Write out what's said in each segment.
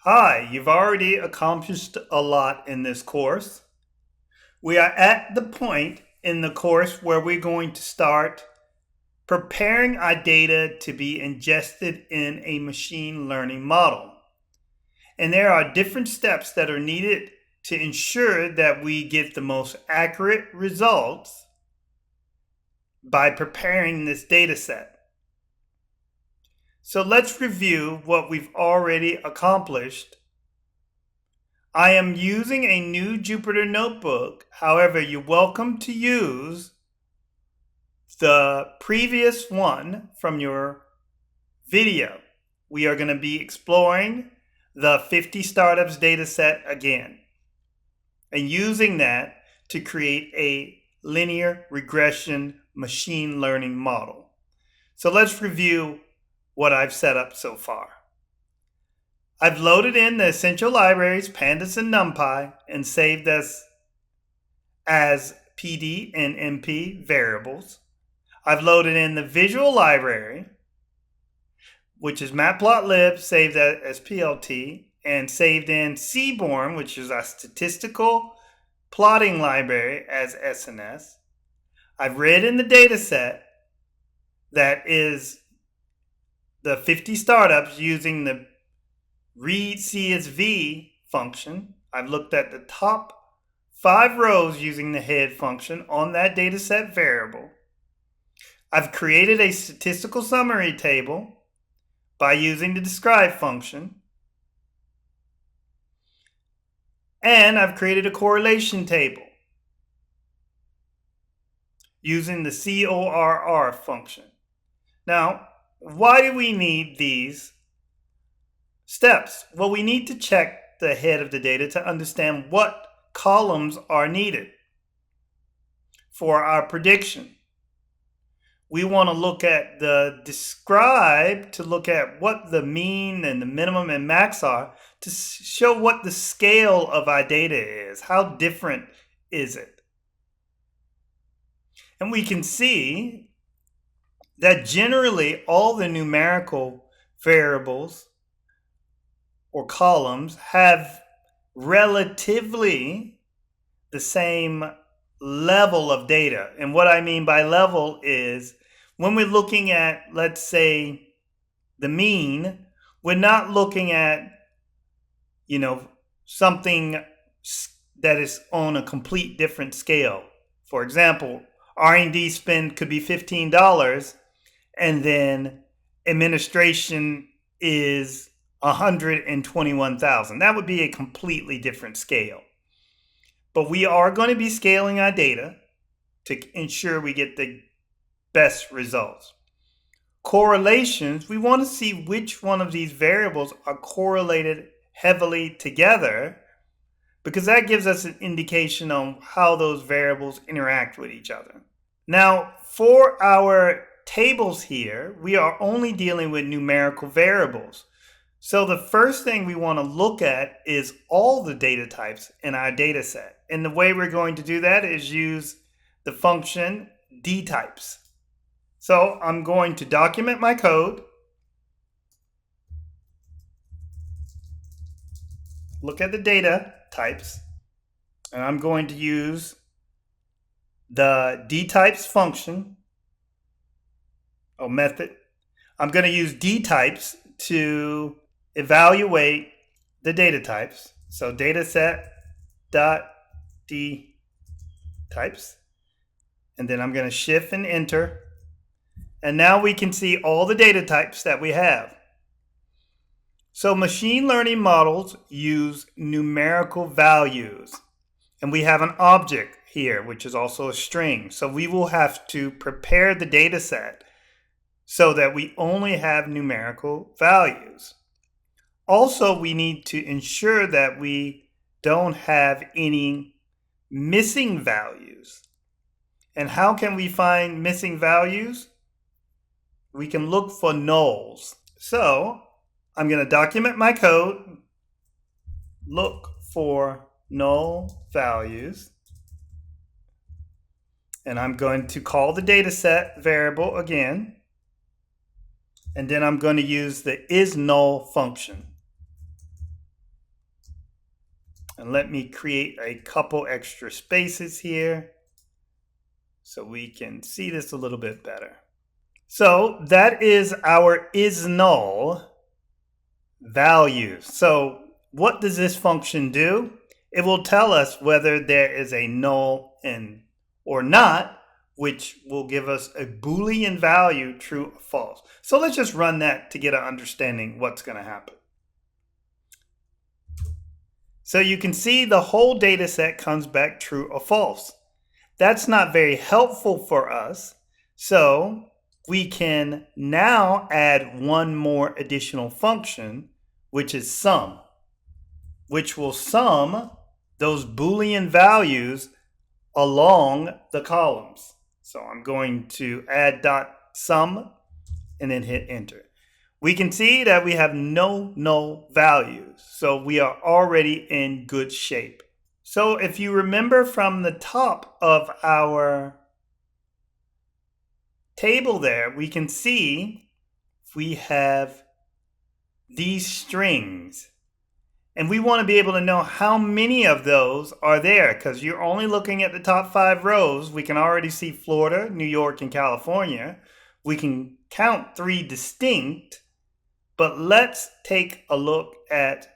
Hi, you've already accomplished a lot in this course. We are at the point in the course where we're going to start preparing our data to be ingested in a machine learning model. And there are different steps that are needed to ensure that we get the most accurate results by preparing this data set. So let's review what we've already accomplished. I am using a new Jupyter notebook. However, you're welcome to use the previous one from your video. We are going to be exploring the 50 startups data set again and using that to create a linear regression machine learning model. So let's review what I've set up so far. I've loaded in the essential libraries, pandas and numpy, and saved as PD and MP variables. I've loaded in the visual library, which is matplotlib, saved as PLT, and saved in Seaborn, which is our statistical plotting library, as SNS. I've read in the data set that is the 50 startups using the read CSV function. I've looked at the top 5 rows using the head function on that dataset variable. I've created a statistical summary table by using the describe function. And I've created a correlation table using the CORR function. Now, why do we need these steps? Well, we need to check the head of the data to understand what columns are needed for our prediction. We want to look at the describe to look at what the mean and the minimum and max are to show what the scale of our data is. How different is it? And we can see that generally all the numerical variables or columns have relatively the same level of data. And what I mean by level is when we're looking at, let's say, the mean, we're not looking at, something that is on a complete different scale. For example, R&D spend could be $15 and then administration is $121,000. That would be a completely different scale. But we are going to be scaling our data to ensure we get the best results. Correlations, we want to see which one of these variables are correlated heavily together because that gives us an indication on how those variables interact with each other. Now, for our tables here, we are only dealing with numerical variables. So the first thing we want to look at is all the data types in our data set. And the way we're going to do that is use the function dtypes. So I'm going to document my code, look at the data types, and I'm going to use the dtypes function or method. I'm going to use dtypes to evaluate the data types. So dataset dot d types, and then I'm going to shift and enter, and now we can see all the data types that we have. So machine learning models use numerical values, and we have an object here which is also a string. So we will have to prepare the data set so that we only have numerical values. Also, we need to ensure that we don't have any missing values. And how can we find missing values? We can look for nulls. So I'm going to document my code, look for null values, and I'm going to call the dataset variable again, and then I'm going to use the isNull function. And let me create a couple extra spaces here so we can see this a little bit better. So that is our isNull value. So what does this function do? It will tell us whether there is a null in or not, which will give us a Boolean value, true or false. So let's just run that to get an understanding what's going to happen. So you can see the whole data set comes back true or false. That's not very helpful for us. So we can now add one more additional function, which is sum, which will sum those Boolean values along the columns. So I'm going to add dot sum and then hit enter. We can see that we have no null values, so we are already in good shape. So if you remember from the top of our table there, we can see we have these strings. And we want to be able to know how many of those are there, because you're only looking at the top 5 rows. We can already see Florida, New York, and California. We can count 3 distinct, but let's take a look at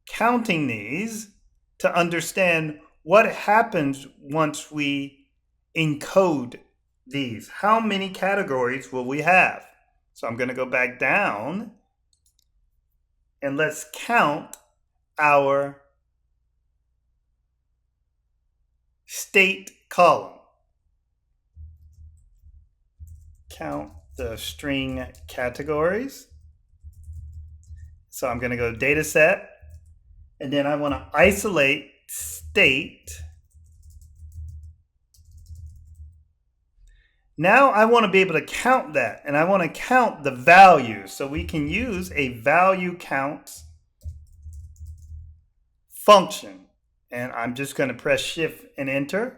counting these to understand what happens once we encode these. How many categories will we have? So I'm going to go back down and let's count our state column. Count the string categories. So I'm going to go to data set, and then I want to isolate state. Now I want to be able to count that, and I want to count the values. So we can use a value count function. And I'm just going to press shift and enter.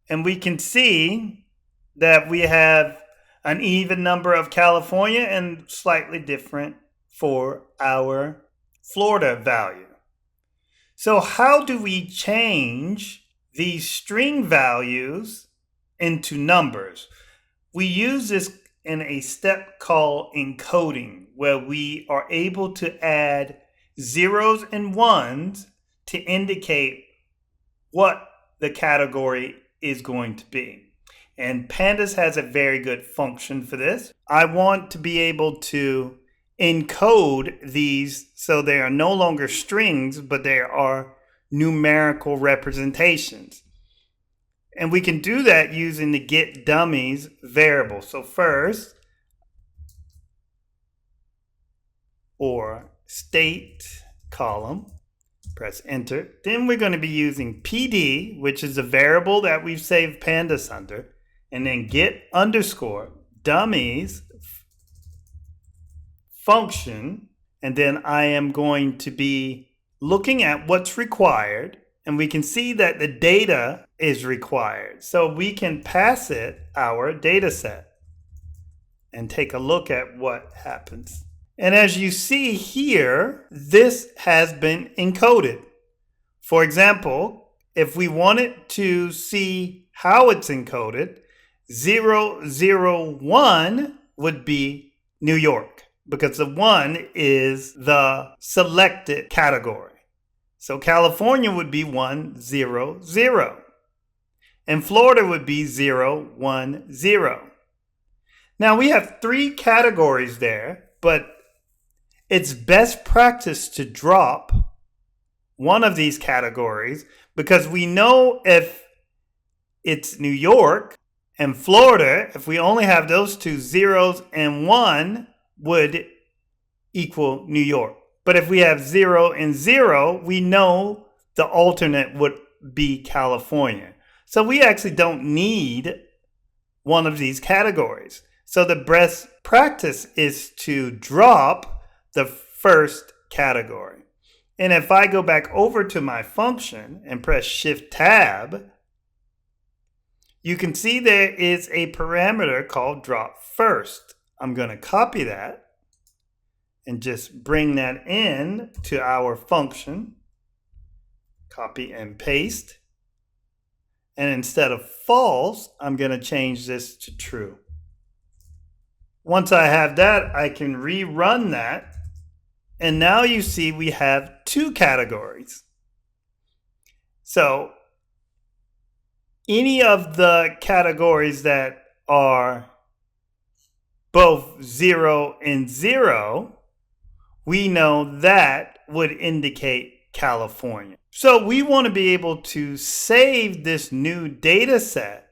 And we can see that we have an even number of California and slightly different for our Florida value. So how do we change these string values into numbers? We use this in a step called encoding, where we are able to add zeros and ones to indicate what the category is going to be. And Pandas has a very good function for this. I want to be able to encode these so they are no longer strings, but they are numerical representations. And we can do that using the getDummies variable. So first, or state column, press enter. Then we're going to be using PD, which is a variable that we've saved Pandas under, and then get underscore dummies function. And then I am going to be looking at what's required, and we can see that the data is required. So we can pass it our data set and take a look at what happens. And as you see here, this has been encoded. For example, if we wanted to see how it's encoded, 001 would be New York, because the 1 is the selected category. So California would be 100, and Florida would be 010. Now we have 3 categories there, but it's best practice to drop one of these categories, because we know if it's New York and Florida, if we only have those 2 zeros and 1 would equal New York. But if we have 0 and 0, we know the alternate would be California. So we actually don't need one of these categories. So the best practice is to drop the first category. And if I go back over to my function and press Shift Tab, you can see there is a parameter called drop first. I'm going to copy that and just bring that in to our function. Copy and paste. And instead of false, I'm going to change this to true. Once I have that, I can rerun that. And now you see we have two categories. So any of the categories that are both 0 and 0, we know that would indicate California. So we want to be able to save this new data set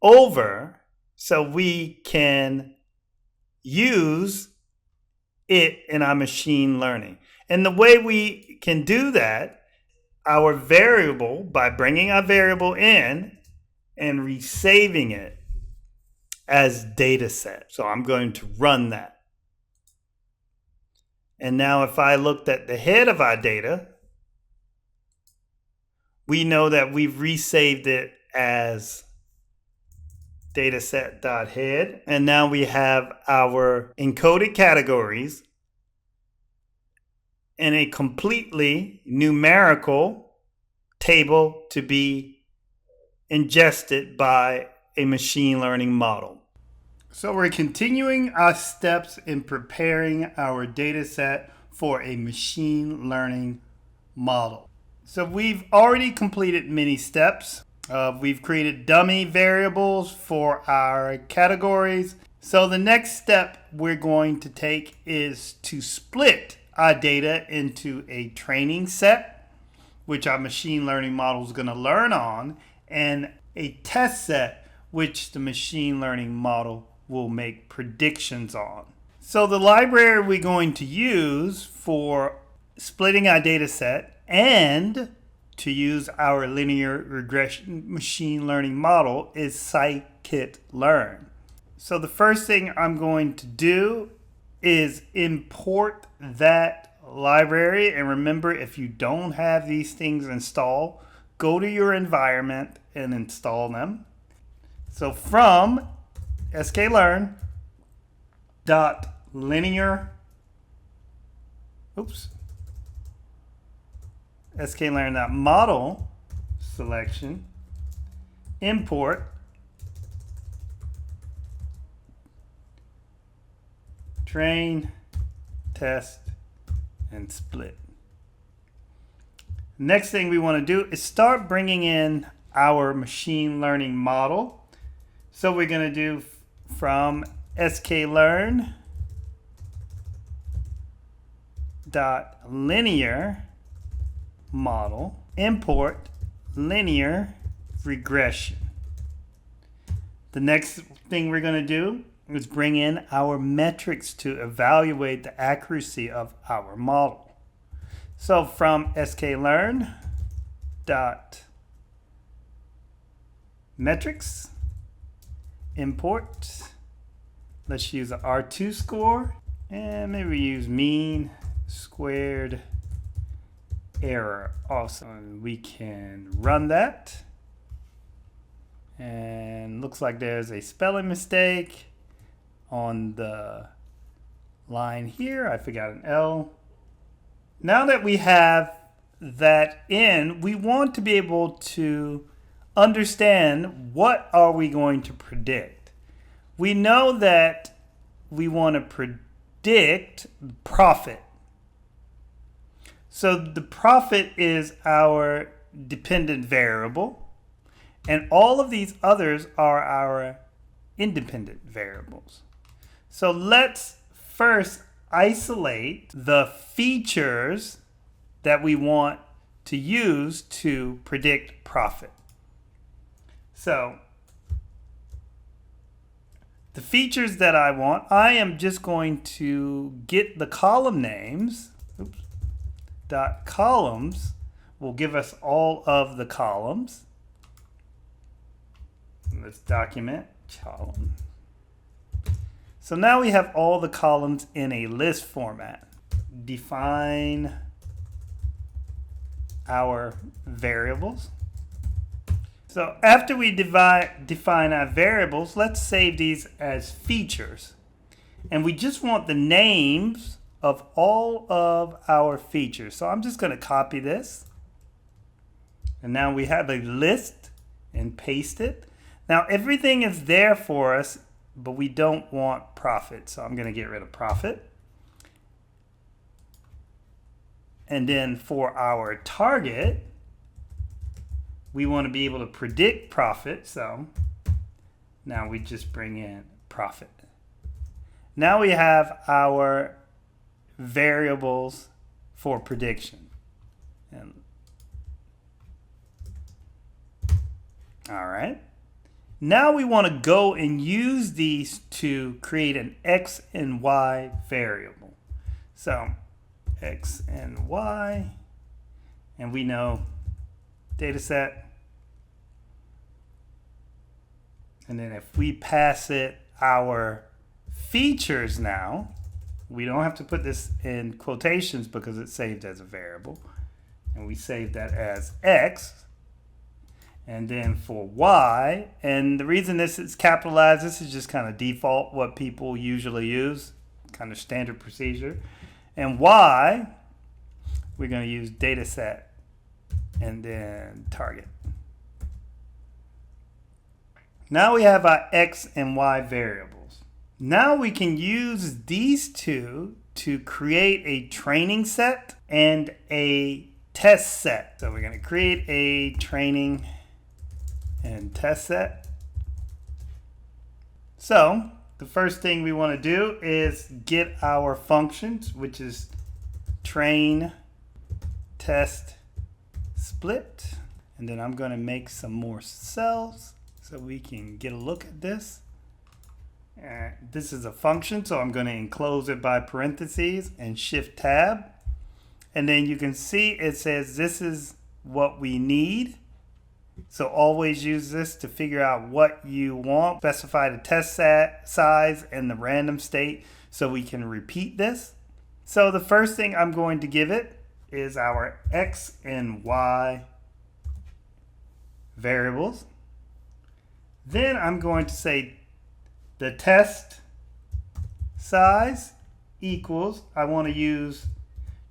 over so we can use it in our machine learning. And the way we can do that, our variable, by bringing our variable in and resaving it as data set. So I'm going to run that. And now if I looked at the head of our data, we know that we've resaved it as dataset.head. And now we have our encoded categories in a completely numerical table to be ingested by a machine learning model. So we're continuing our steps in preparing our data set for a machine learning model. So we've already completed many steps. We've created dummy variables for our categories. So the next step we're going to take is to split our data into a training set, which our machine learning model is going to learn on, and a test set, which the machine learning model will make predictions on. So the library we're going to use for splitting our data set and to use our linear regression machine learning model is scikit-learn. So the first thing I'm going to do is import that library. And remember, if you don't have these things installed, go to your environment and install them. So from sklearn dot linear sklearn dot model selection import train, test, and split. Next thing we want to do is start bringing in our machine learning model. So we're going to do from sklearn dot linear model import linear regression. The next thing we're going to do is bring in our metrics to evaluate the accuracy of our model. So from sklearn dot metrics import, let's use an R2 score, and maybe we use mean squared error also. And we can run that, and looks like there's a spelling mistake on the line here. I forgot an L. Now that we have that in, we want to be able to understand what are we going to predict. We know that we want to predict profit. So the profit is our dependent variable, and all of these others are our independent variables. So let's first isolate the features that we want to use to predict profit. So the features that I want, I am just going to get the column names. Dot columns will give us all of the columns. Let's document column. So now we have all the columns in a list format. Define our variables. So after we define our variables, let's save these as features. And we just want the names of all of our features. So I'm just going to copy this And now we have a list and paste it. Now everything is there for us, but we don't want profit. So I'm going to get rid of profit. And then for our target, we want to be able to predict profit. So now we just bring in profit. Now we have our variables for prediction. And all right. Now we want to go and use these to create an X and Y variable. So X and Y, and we know data set. And then if we pass it our features now, we don't have to put this in quotations because it's saved as a variable. And we save that as X. And then for Y, and the reason this is capitalized, this is just kind of default what people usually use, kind of standard procedure. And Y, we're going to use data set and then target. Now we have our X and Y variables. Now we can use these two to create a training set and a test set. So we're going to create a training and test set. So the first thing we want to do is get our functions, which is train, test, split. And then I'm going to make some more cells so we can get a look at this. This is a function, so I'm going to enclose it by parentheses and shift tab. And then you can see it says this is what we need. So always use this to figure out what you want. Specify the test size and the random state so we can repeat this. So the first thing I'm going to give it is our X and Y variables. Then I'm going to say the test size equals, I want to use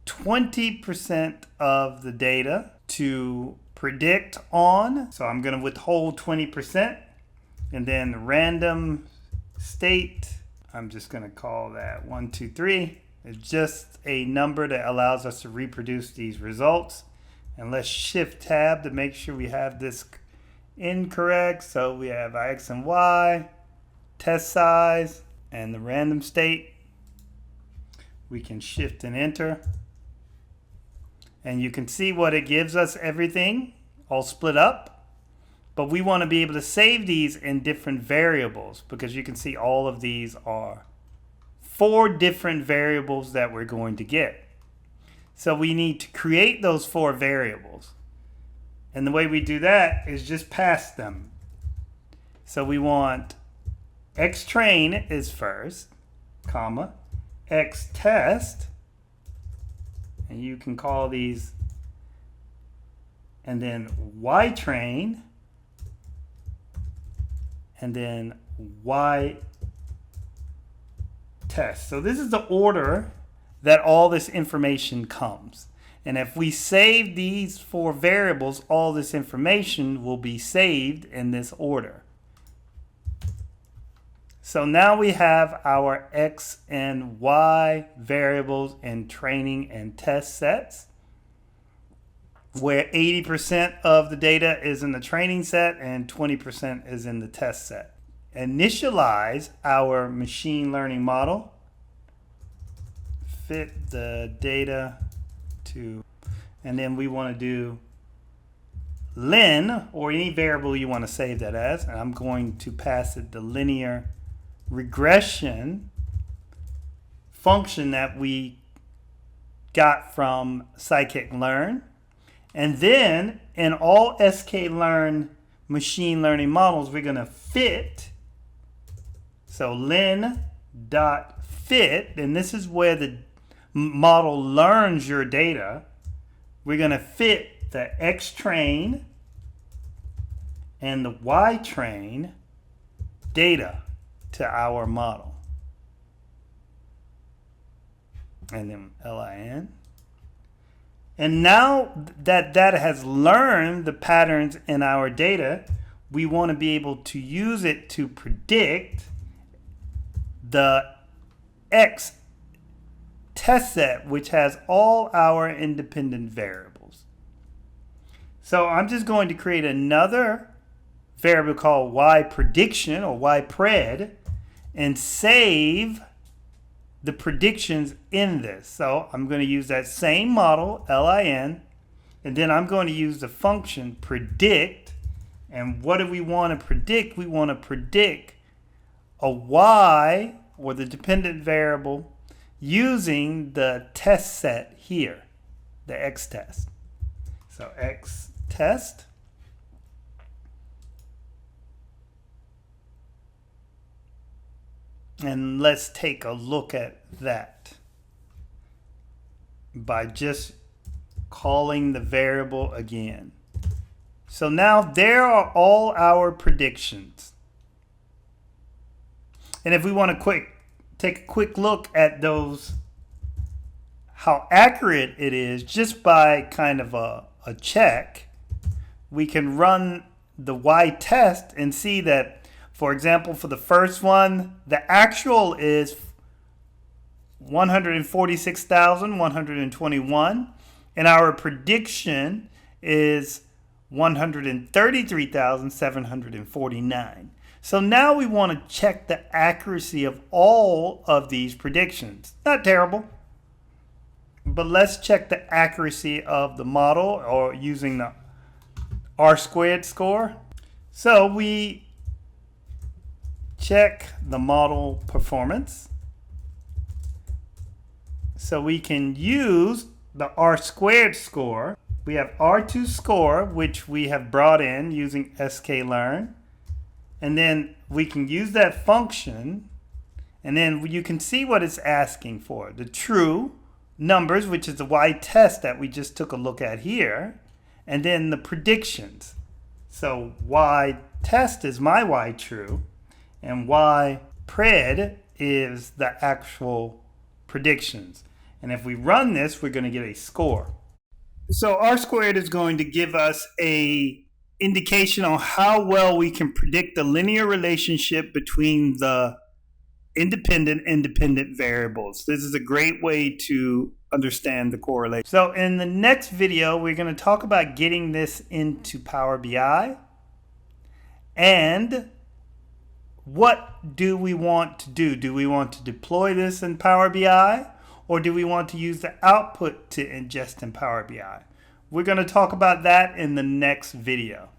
20% of the data to predict on. So I'm going to withhold 20%. And then the random state, I'm just going to call that 1, 2, 3. It's just a number that allows us to reproduce these results. And let's shift tab to make sure we have this incorrect. So we have our X and Y, test size, and the random state. We can shift and enter. And you can see what it gives us, everything all split up. But we want to be able to save these in different variables because you can see all of these are 4 different variables that we're going to get. So we need to create those 4 variables. And the way we do that is just pass them. So we want xtrain is first, comma, xtest, and you can call these, and then ytrain, and then ytest. So this is the order that all this information comes. And if we save these 4 variables, all this information will be saved in this order. So now we have our X and Y variables in training and test sets, where 80% of the data is in the training set and 20% is in the test set. Initialize our machine learning model. Fit the data to, and then we want to do len, or any variable you want to save that as, and I'm going to pass it the linear regression function that we got from scikit-learn. And then in all sklearn machine learning models, we're going to fit. So len.fit, and this is where the model learns your data. We're going to fit the xtrain and the ytrain data to our model. And then LIN. And now that that has learned the patterns in our data, we want to be able to use it to predict the X test set, which has all our independent variables. So I'm just going to create another variable called Y prediction or Y pred and save the predictions in this. So I'm going to use that same model, LIN, and then I'm going to use the function predict. And what do we want to predict? We want to predict a Y, or the dependent variable, using the test set here, the X test. So X test. And let's take a look at that by just calling the variable again. So now there are all our predictions. And if we want to take a quick look at those, how accurate it is, just by kind of a check, we can run the Y test and see that, for example, for the first one, the actual is 146,121, and our prediction is 133,749. So now we want to check the accuracy of all of these predictions. Not terrible, but let's check the accuracy of the model, or using the R-squared score. So we check the model performance. So we can use the R-squared score. We have R2 score, which we have brought in using sklearn. And then we can use that function, and then you can see what it's asking for. The true numbers, which is the Y test that we just took a look at here, and then the predictions. So Y test is my Y true, and Y pred is the actual predictions. And if we run this, we're going to get a score. So R-squared is going to give us a indication on how well we can predict the linear relationship between the independent variables. This is a great way to understand the correlation. So in the next video, we're going to talk about getting this into Power BI, and what do we want to do? Do we want to deploy this in Power BI, or do we want to use the output to ingest in Power BI? We're going to talk about that in the next video.